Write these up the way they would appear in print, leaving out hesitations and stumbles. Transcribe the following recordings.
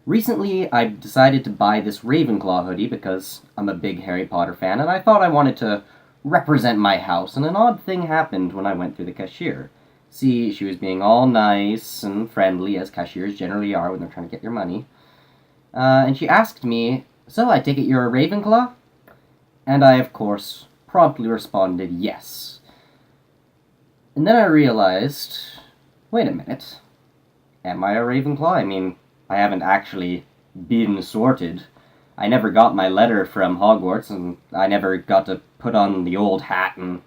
Recently, I decided to buy this Ravenclaw hoodie because I'm a big Harry Potter fan, and I thought I wanted to represent my house, and an odd thing happened when I went through the cashier. See, she was being all nice and friendly, as cashiers generally are when they're trying to get your money, and she asked me, "So, I take it you're a Ravenclaw?" And I, of course, promptly responded yes. And then I realized, wait a minute, am I a Ravenclaw? I mean, I haven't actually been sorted. I never got my letter from Hogwarts, and I never got to put on the old hat and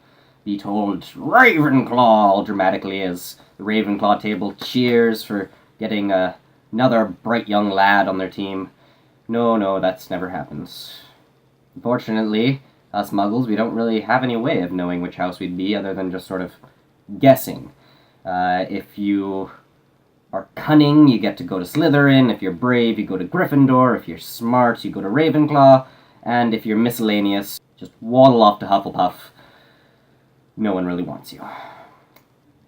be told Ravenclaw all dramatically as the Ravenclaw table cheers for getting another bright young lad on their team. No, that's never happened. Unfortunately, us muggles, we don't really have any way of knowing which house we'd be other than just sort of guessing. If you are cunning, you get to go to Slytherin. If you're brave, you go to Gryffindor. If you're smart, you go to Ravenclaw. And if you're miscellaneous, just waddle off to Hufflepuff. No one really wants you.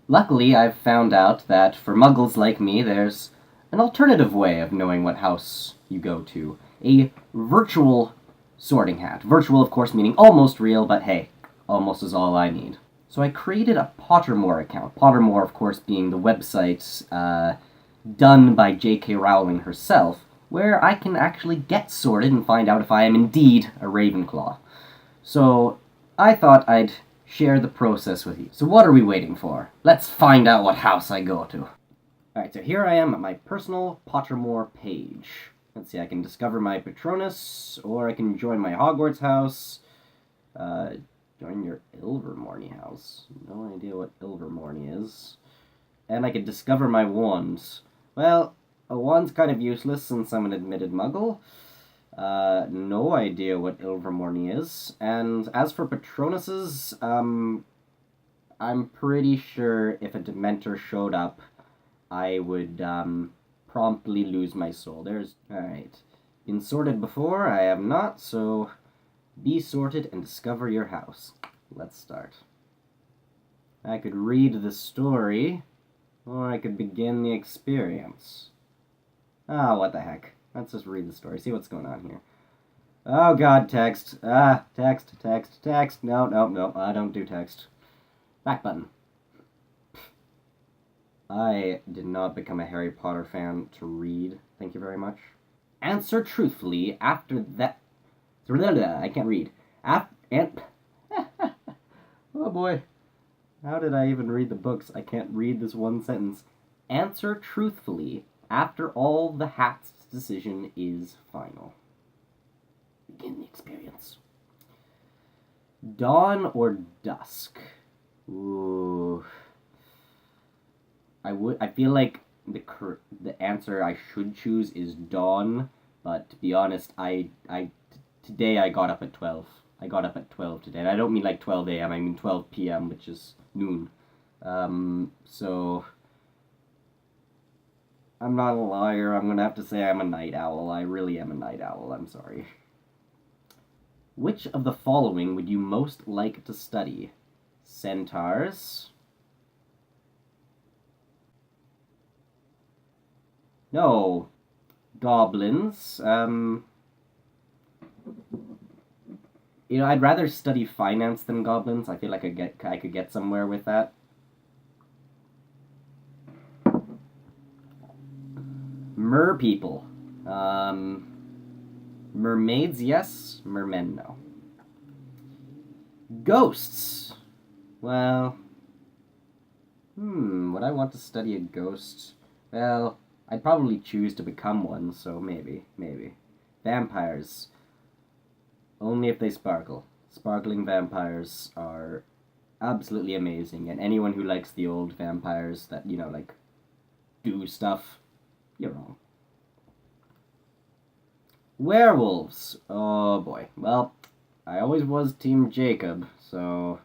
Luckily, I've found out that for muggles like me, there's an alternative way of knowing what house you go to. A virtual sorting hat. Virtual, of course, meaning almost real, but hey, almost is all I need. So I created a Pottermore account. Pottermore, of course, being the website done by J.K. Rowling herself, where I can actually get sorted and find out if I am indeed a Ravenclaw. So I thought I'd share the process with you. So what are we waiting for? Let's find out what house I go to. Alright, so here I am at my personal Pottermore page. Let's see, I can discover my Patronus, or I can join my Hogwarts house. Join your Ilvermorny house. No idea what Ilvermorny is. And I could discover my wands. Well, a wand's kind of useless since I'm an admitted muggle. No idea what Ilvermorny is. And as for Patronuses, I'm pretty sure if a Dementor showed up, I would, promptly lose my soul. Alright. Been sorted before, I have not, so be sorted and discover your house. Let's start. I could read the story, or I could begin the experience. What the heck. Let's just read the story, see what's going on here. Oh god, text. Text. No, I don't do text. Back button. I did not become a Harry Potter fan to read. Thank you very much. Answer truthfully after that. I can't read. Oh boy. How did I even read the books? I can't read this one sentence. Answer truthfully after all the hat's decision is final. Begin the experience. Dawn or dusk? Ooh. I feel like the answer I should choose is dawn, but to be honest, today I got up at 12. I got up at 12 today, and I don't mean like 12 a.m., I mean 12 p.m., which is noon. So I'm not a liar. I'm gonna have to say I'm a night owl. I really am a night owl. I'm sorry. Which of the following would you most like to study? Centaurs? No. Goblins? I'd rather study finance than goblins. I feel like I could get somewhere with that. Merpeople. Mermaids, yes. Mermen, no. Ghosts. Well, would I want to study a ghost? Well, I'd probably choose to become one, so maybe. Vampires. Only if they sparkle. Sparkling vampires are absolutely amazing, and anyone who likes the old vampires that, like, do stuff, you're wrong. Werewolves. Oh boy. Well, I always was Team Jacob, so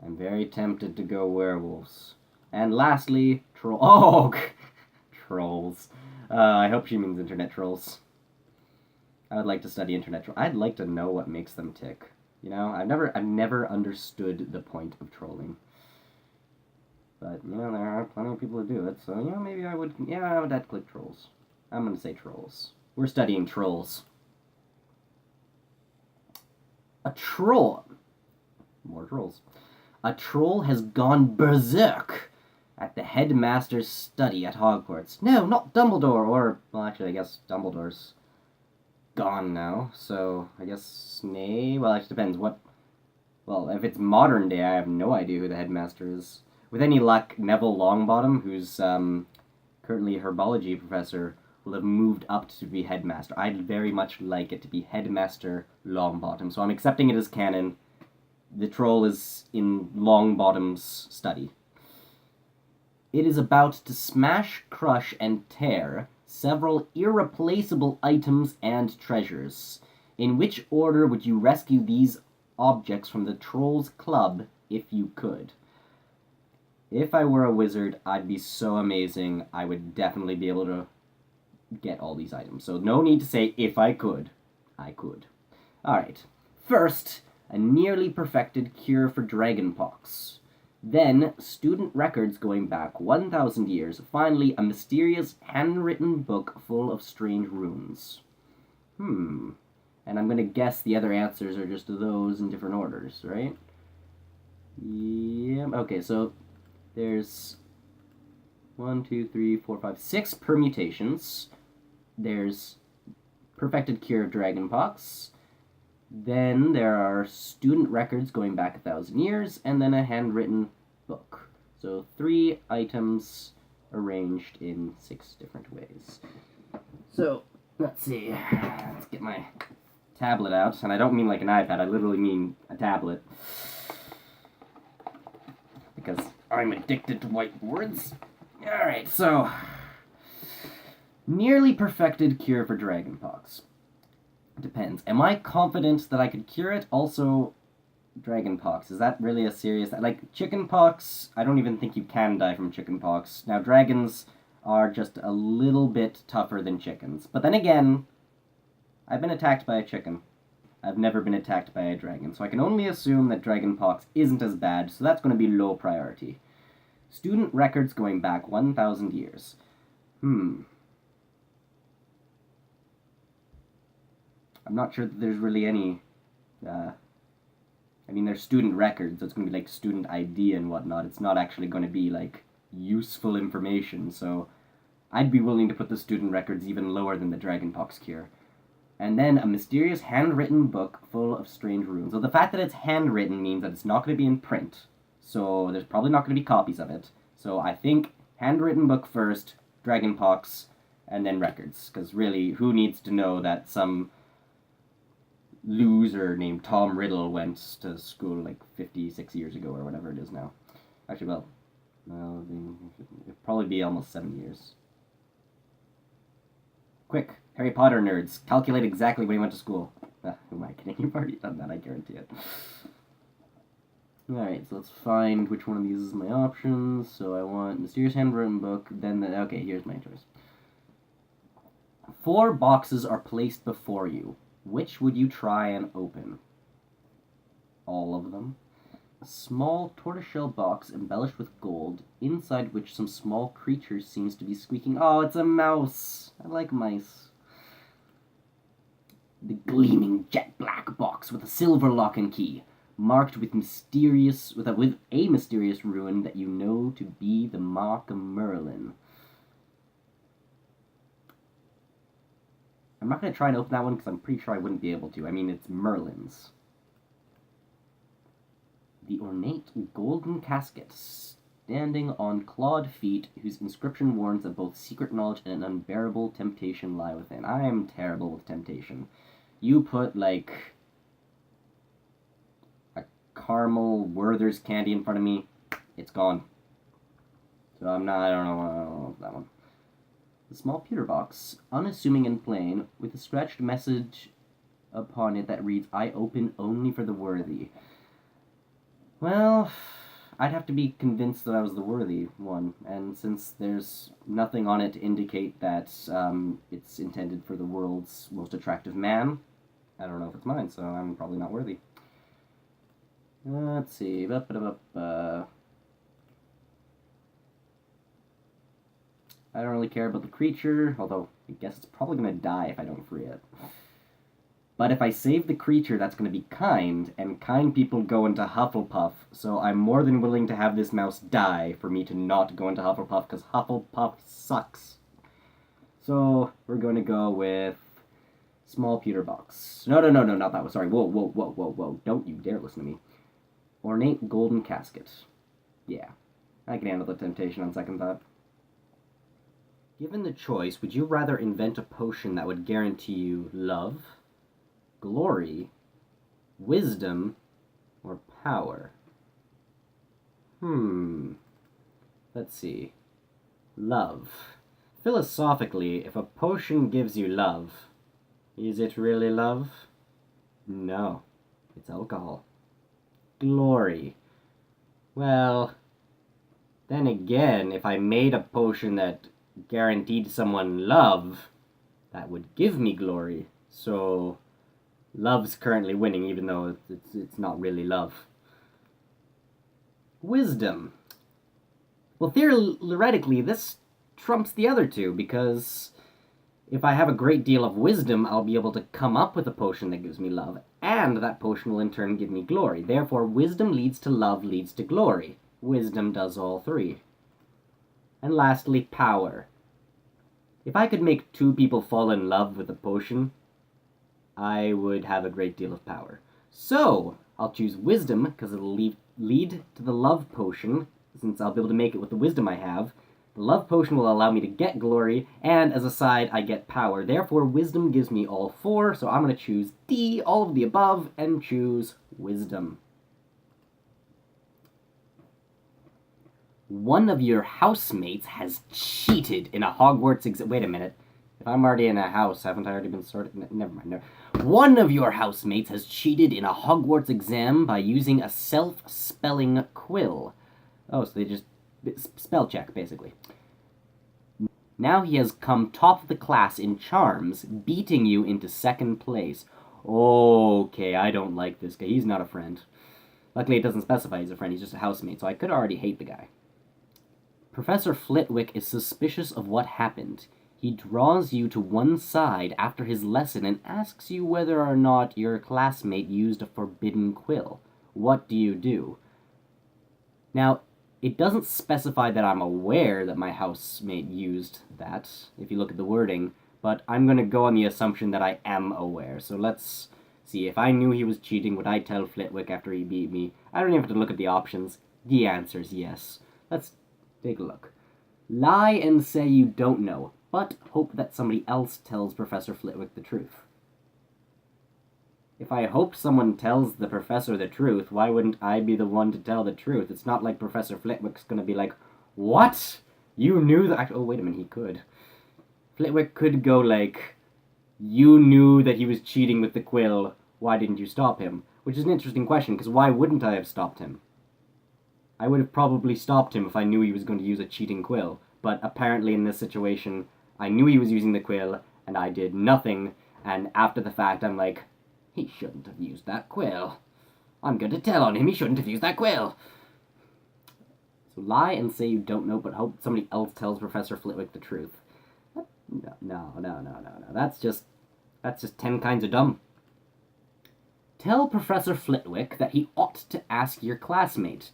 I'm very tempted to go werewolves. And lastly, trolls. I hope she means internet trolls. I would like to study internet trolls. I'd like to know what makes them tick. I've never understood the point of trolling. But, there are plenty of people who do it, so, maybe I would, I'd click trolls. I'm gonna say trolls. We're studying trolls. A troll. More trolls. A troll has gone berserk at the headmaster's study at Hogwarts. No, not Dumbledore, or, well, actually, I guess Dumbledore's gone now, so I guess Snape. Well, it depends what. Well, if it's modern day, I have no idea who the headmaster is. With any luck, Neville Longbottom, who's currently a herbology professor, will have moved up to be headmaster. I'd very much like it to be Headmaster Longbottom, so I'm accepting it as canon. The troll is in Longbottom's study. It is about to smash, crush, and tear several irreplaceable items and treasures. In which order would you rescue these objects from the Trolls Club if you could? If I were a wizard, I'd be so amazing. I would definitely be able to get all these items. So no need to say if I could. I could. Alright. First, a nearly perfected cure for dragonpox. Then, student records going back 1,000 years. Finally, a mysterious handwritten book full of strange runes. And I'm going to guess the other answers are just those in different orders, right? Yeah. Okay, so there's 1, 2, 3, 4, 5, 6 permutations. There's perfected cure of dragonpox. Then there are student records going back 1,000 years, and then a handwritten book. So 3 items arranged in 6 different ways. So, let's see. Let's get my tablet out. And I don't mean like an iPad, I literally mean a tablet. Because I'm addicted to whiteboards. Alright, so nearly perfected cure for dragonpox. Depends. Am I confident that I could cure it? Also, dragonpox. Is that really a serious... Like, chickenpox, I don't even think you can die from chickenpox. Now, dragons are just a little bit tougher than chickens. But then again, I've been attacked by a chicken. I've never been attacked by a dragon. So I can only assume that dragonpox isn't as bad, so that's going to be low priority. Student records going back 1,000 years. I'm not sure that there's really any, I mean, there's student records, so it's going to be like student ID and whatnot. It's not actually going to be, like, useful information, so I'd be willing to put the student records even lower than the dragonpox cure. And then a mysterious handwritten book full of strange runes. So the fact that it's handwritten means that it's not going to be in print, so there's probably not going to be copies of it. So I think handwritten book first, dragonpox, and then records. Because really, who needs to know that some loser named Tom Riddle went to school like 56 years ago or whatever it is now? Actually, well, it'll probably be almost 7 years. Quick, Harry Potter nerds, calculate exactly when he went to school. Who am I kidding? You've already done that, I guarantee it. Alright, so let's find which one of these is my options. So I want mysterious handwritten book, then okay, here's my choice. 4 boxes are placed before you. Which would you try and open? All of them. A small tortoiseshell box embellished with gold, inside which some small creature seems to be squeaking. Oh, it's a mouse! I like mice. The gleaming jet black box with a silver lock and key, marked with a mysterious rune that you know to be the mark of Merlin. I'm not going to try and open that one because I'm pretty sure I wouldn't be able to. I mean, it's Merlin's. The ornate golden casket, standing on clawed feet, whose inscription warns that both secret knowledge and an unbearable temptation lie within. I am terrible with temptation. You put, like, a caramel Werther's candy in front of me, it's gone. So I don't know that one. The small pewter box, unassuming and plain, with a scratched message upon it that reads, "I open only for the worthy." Well, I'd have to be convinced that I was the worthy one, and since there's nothing on it to indicate that it's intended for the world's most attractive man, I don't know if it's mine, so I'm probably not worthy. Let's see. I don't really care about the creature, although I guess it's probably going to die if I don't free it. But if I save the creature, that's going to be kind, and kind people go into Hufflepuff, so I'm more than willing to have this mouse die for me to not go into Hufflepuff, because Hufflepuff sucks. So, we're going to go with small pewter box. No, not that one. Sorry. Whoa. Don't you dare listen to me. Ornate golden casket. Yeah, I can handle the temptation on second thought. Given the choice, would you rather invent a potion that would guarantee you love, glory, wisdom, or power? Let's see. Love. Philosophically, if a potion gives you love, is it really love? No, it's alcohol. Glory. Well, then again, if I made a potion that guaranteed someone love, that would give me glory. So, love's currently winning, even though it's not really love. Wisdom. Well, theoretically, this trumps the other two, because if I have a great deal of wisdom, I'll be able to come up with a potion that gives me love, and that potion will in turn give me glory. Therefore, wisdom leads to love, leads to glory. Wisdom does all three. And lastly, power. If I could make two people fall in love with a potion, I would have a great deal of power. So, I'll choose wisdom, because it'll lead to the love potion, since I'll be able to make it with the wisdom I have. The love potion will allow me to get glory, and as a side, I get power. Therefore, wisdom gives me all four, so I'm going to choose D, all of the above, and choose wisdom. One of your housemates has cheated in a Hogwarts exam. Wait a minute. If I'm already in a house, haven't I already been sorted? Never mind. No. One of your housemates has cheated in a Hogwarts exam by using a self-spelling quill. Oh, so they just spell check, basically. Now he has come top of the class in charms, beating you into second place. Okay, I don't like this guy. He's not a friend. Luckily, it doesn't specify he's a friend. He's just a housemate, so I could already hate the guy. Professor Flitwick is suspicious of what happened. He draws you to one side after his lesson and asks you whether or not your classmate used a forbidden quill. What do you do? Now, it doesn't specify that I'm aware that my housemate used that, if you look at the wording, but I'm going to go on the assumption that I am aware. So let's see. If I knew he was cheating, would I tell Flitwick after he beat me? I don't even have to look at the options. The answer is yes. Let's take a look. Lie and say you don't know, but hope that somebody else tells Professor Flitwick the truth. If I hope someone tells the professor the truth, why wouldn't I be the one to tell the truth? It's not like Professor Flitwick's gonna be like, what? You knew that? Oh, wait a minute, he could. Flitwick could go like, you knew that he was cheating with the quill, why didn't you stop him? Which is an interesting question, because why wouldn't I have stopped him? I would have probably stopped him if I knew he was going to use a cheating quill, but apparently in this situation, I knew he was using the quill, and I did nothing, and after the fact, I'm like, he shouldn't have used that quill. I'm going to tell on him he shouldn't have used that quill. So lie and say you don't know, but hope somebody else tells Professor Flitwick the truth. No. That's just 10 kinds of dumb. Tell Professor Flitwick that he ought to ask your classmate,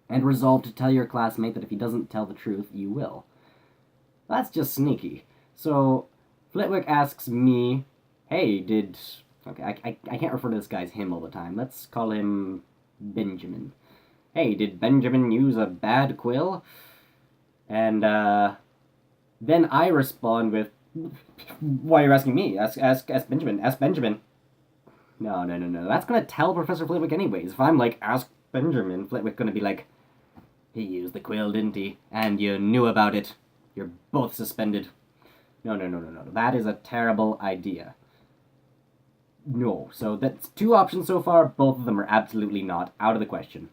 and resolve to tell your classmate that if he doesn't tell the truth, you will. That's just sneaky. So, Flitwick asks me, hey, did... Okay, I can't refer to this guy's him all the time. Let's call him Benjamin. Hey, did Benjamin use a bad quill? And, then I respond with, why are you asking me? Ask Benjamin. Ask Benjamin. No. That's gonna tell Professor Flitwick anyways. If I'm like, ask Benjamin, Flitwick's gonna be like, he used the quill, didn't he? And you knew about it. You're both suspended. No. That is a terrible idea. No. So that's two options so far. Both of them are absolutely not. Out of the question.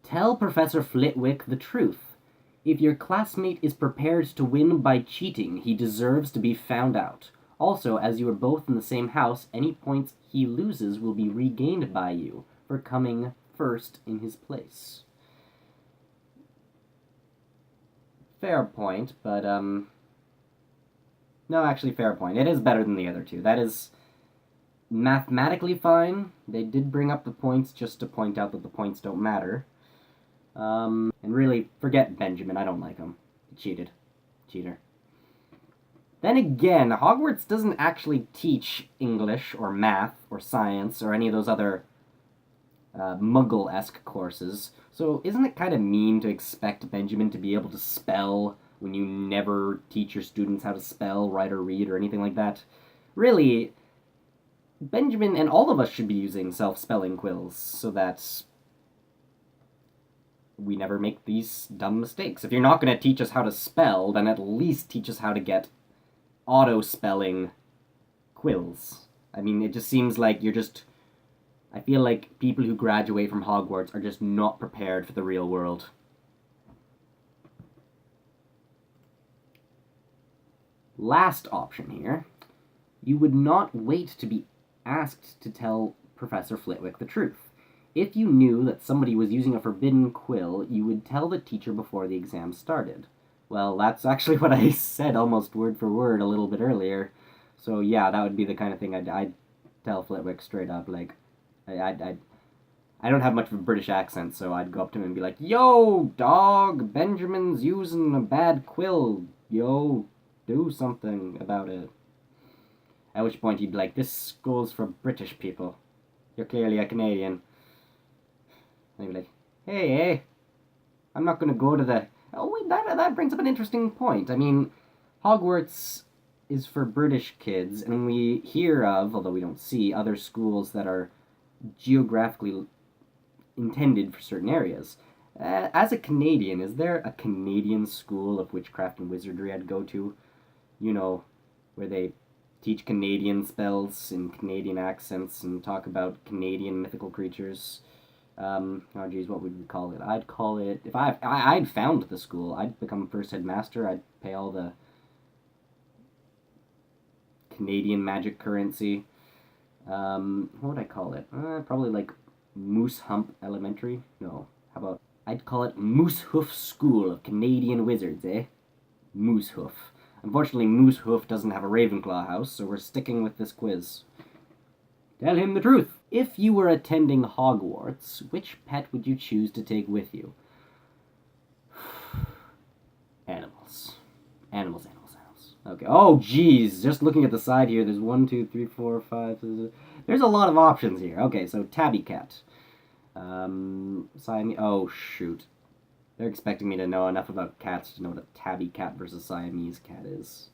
Tell Professor Flitwick the truth. If your classmate is prepared to win by cheating, he deserves to be found out. Also, as you are both in the same house, any points he loses will be regained by you for coming first in his place. Fair point, but, No, actually, fair point. It is better than the other two. That is mathematically fine. They did bring up the points just to point out that the points don't matter. And really, forget Benjamin. I don't like him. He cheated. Cheater. Then again, Hogwarts doesn't actually teach English or math or science or any of those other Muggle-esque courses. So isn't it kind of mean to expect Benjamin to be able to spell when you never teach your students how to spell, write, or read, or anything like that? Really, Benjamin and all of us should be using self-spelling quills so that we never make these dumb mistakes. If you're not going to teach us how to spell, then at least teach us how to get auto-spelling quills. I mean, it just seems like you're just... I feel like people who graduate from Hogwarts are just not prepared for the real world. Last option here. You would not wait to be asked to tell Professor Flitwick the truth. If you knew that somebody was using a forbidden quill, you would tell the teacher before the exam started. Well, that's actually what I said almost word for word a little bit earlier. So yeah, that would be the kind of thing I'd tell Flitwick straight up. Like, I don't have much of a British accent, so I'd go up to him and be like, "Yo, dog, Benjamin's using a bad quill. Yo, do something about it." At which point he'd be like, "This school's for British people. You're clearly a Canadian." And he'd be like, "Hey, I'm not going to go to the..." Oh, wait, that brings up an interesting point. I mean, Hogwarts is for British kids, and we hear of, although we don't see, other schools that are geographically intended for certain areas. As a Canadian, is there a Canadian school of witchcraft and wizardry I'd go to? You know, where they teach Canadian spells in Canadian accents and talk about Canadian mythical creatures. Oh geez, what would we call it? I'd call it, if I'd found the school, I'd become first headmaster, I'd pay all the Canadian magic currency. What would I call it? Probably like Moose Hump Elementary? No, how about, I'd call it Moosehoof School of Canadian Wizards, eh? Moosehoof. Unfortunately, Moosehoof doesn't have a Ravenclaw house, so we're sticking with this quiz. Tell him the truth. If you were attending Hogwarts, which pet would you choose to take with you? Animals. Animals. Okay. Oh, geez. Just looking at the side here, there's 1, 2, 3, 4, 5... There's a lot of options here. Okay, so Tabby Cat. Siamese... Oh, shoot. They're expecting me to know enough about cats to know what a tabby cat versus Siamese cat is.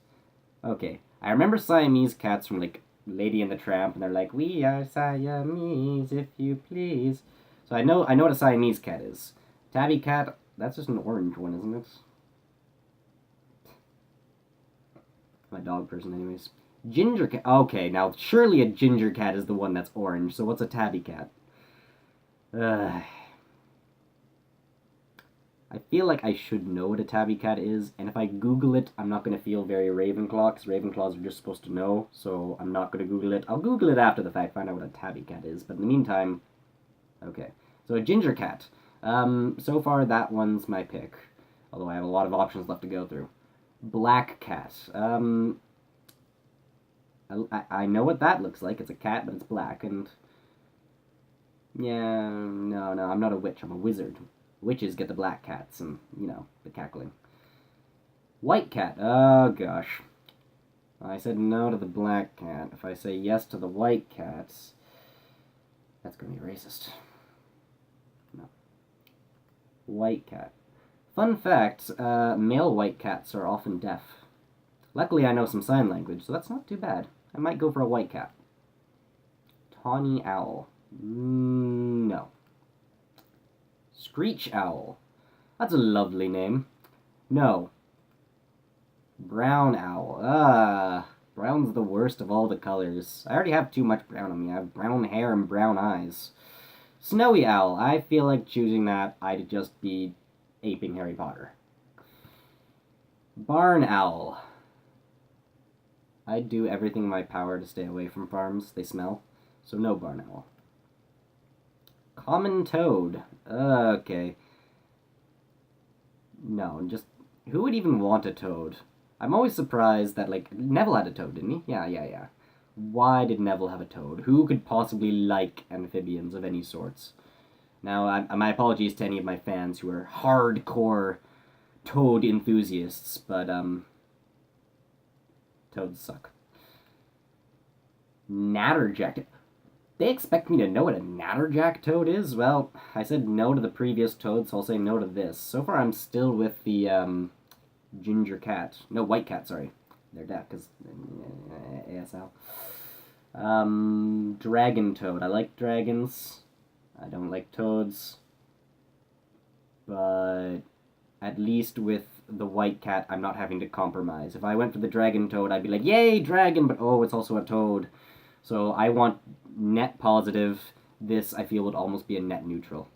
Okay. I remember Siamese cats from, like, Lady and the Tramp, and they're like, "We are Siamese, if you please." So I know what a Siamese cat is. Tabby cat, that's just an orange one, isn't it? I'm a dog person anyways. Ginger cat. Okay, now surely a ginger cat is the one that's orange, so what's a tabby cat? I feel like I should know what a tabby cat is, and if I Google it, I'm not going to feel very Ravenclaw, because Ravenclaws are just supposed to know, so I'm not going to Google it. I'll Google it after the fact, find out what a tabby cat is, but in the meantime, okay. So a ginger cat. So far, that one's my pick, although I have a lot of options left to go through. Black cat. I know what that looks like. It's a cat, but it's black, and... Yeah, no, I'm not a witch, I'm a wizard. Witches get the black cats and, you know, the cackling. White cat. Oh, gosh. I said no to the black cat. If I say yes to the white cats, that's going to be racist. No. White cat. Fun fact, male white cats are often deaf. Luckily, I know some sign language, so that's not too bad. I might go for a white cat. Tawny owl. No. Screech owl. That's a lovely name. No. Brown owl. Brown's the worst of all the colors. I already have too much brown on me. I have brown hair and brown eyes. Snowy owl. I feel like choosing that, I'd just be aping Harry Potter. Barn owl. I'd do everything in my power to stay away from farms. They smell. So no barn owl. Common toad. Okay. No, just... Who would even want a toad? I'm always surprised that, like, Neville had a toad, didn't he? Yeah. Why did Neville have a toad? Who could possibly like amphibians of any sorts? Now, my apologies to any of my fans who are hardcore toad enthusiasts, but, toads suck. Natterjack. They expect me to know what a natterjack toad is? Well, I said no to the previous toad, so I'll say no to this. So far, I'm still with the, ginger cat. No, white cat, sorry. They're deaf, because ASL. Dragon toad. I like dragons. I don't like toads. But at least with the white cat, I'm not having to compromise. If I went for the dragon toad, I'd be like, yay, dragon, but oh, it's also a toad. So I want net positive. This, I feel, would almost be a net neutral.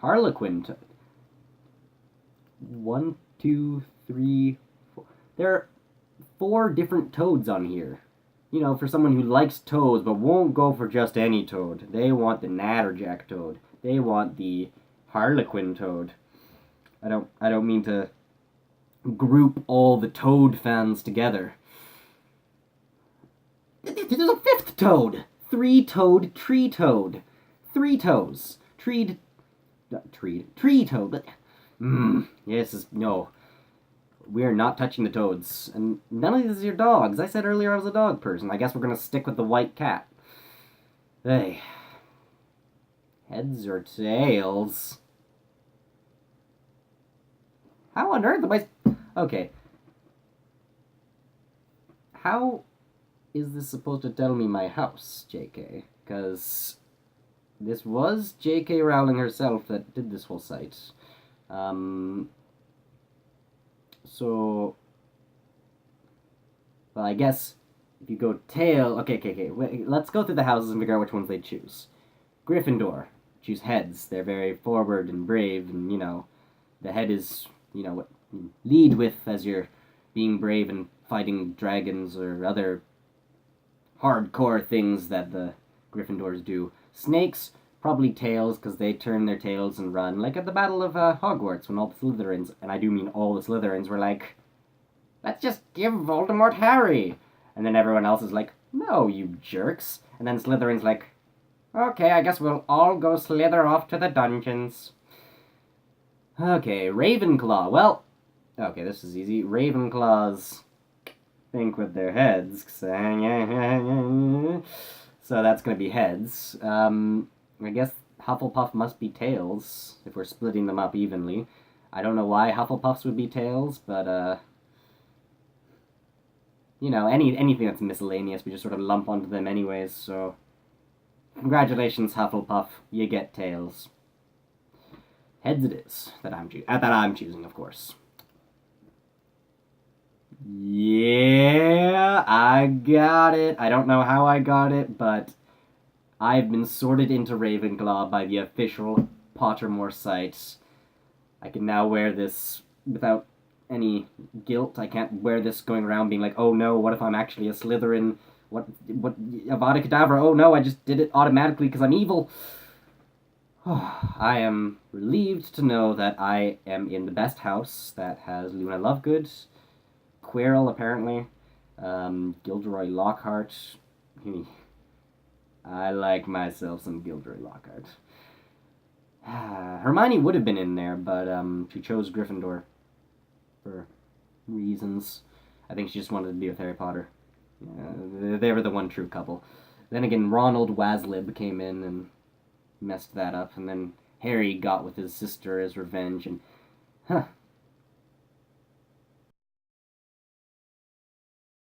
Harlequin toad. 1, 2, 3, 4. There are 4 different toads on here. You know, for someone who likes toads but won't go for just any toad. They want the natterjack toad. They want the harlequin toad. I don't mean to group all the toad fans together. There's a 5th toad. 3-toed tree toad. 3 toes. Tree toad. Yes, no. We are not touching the toads. And none of these are dogs. I said earlier I was a dog person. I guess we're going to stick with the white cat. Hey. Heads or tails? How on earth am I... Okay. How is this supposed to tell me my house, JK? Because this was JK Rowling herself that did this whole site. So, well, I guess if you go tail... Okay. Wait, let's go through the houses and figure out which ones they choose. Gryffindor. Choose heads. They're very forward and brave, and, you know, the head is, you know, what you lead with as you're being brave and fighting dragons or other hardcore things that the Gryffindors do. Snakes, probably tails, because they turn their tails and run, like at the Battle of Hogwarts, when all the Slytherins, and I do mean all the Slytherins, were like, let's just give Voldemort Harry. And then everyone else is like, no, you jerks. And then Slytherin's like, okay, I guess we'll all go slither off to the dungeons. Okay, Ravenclaw. Well, okay, this is easy. Ravenclaws think with their heads. So that's going to be heads. I guess Hufflepuff must be tails, if we're splitting them up evenly. I don't know why Hufflepuffs would be tails, but, you know, anything that's miscellaneous, we just sort of lump onto them anyways, so... Congratulations, Hufflepuff. You get tails. Heads it is, that I'm choosing, of course. Yeah, I got it. I don't know how I got it, but I've been sorted into Ravenclaw by the official Pottermore site. I can now wear this without any guilt. I can't wear this going around being like, oh no, what if I'm actually a Slytherin? What, Avada Kedavra, oh no, I just did it automatically because I'm evil. I am relieved to know that I am in the best house that has Luna Lovegood, Quirrell, apparently, Gilderoy Lockhart. I like myself some Gilderoy Lockhart. Hermione would have been in there, but she chose Gryffindor for reasons. I think she just wanted to be with Harry Potter. They were the one true couple. Then again, Ronald Waslib came in and messed that up, and then Harry got with his sister as revenge, and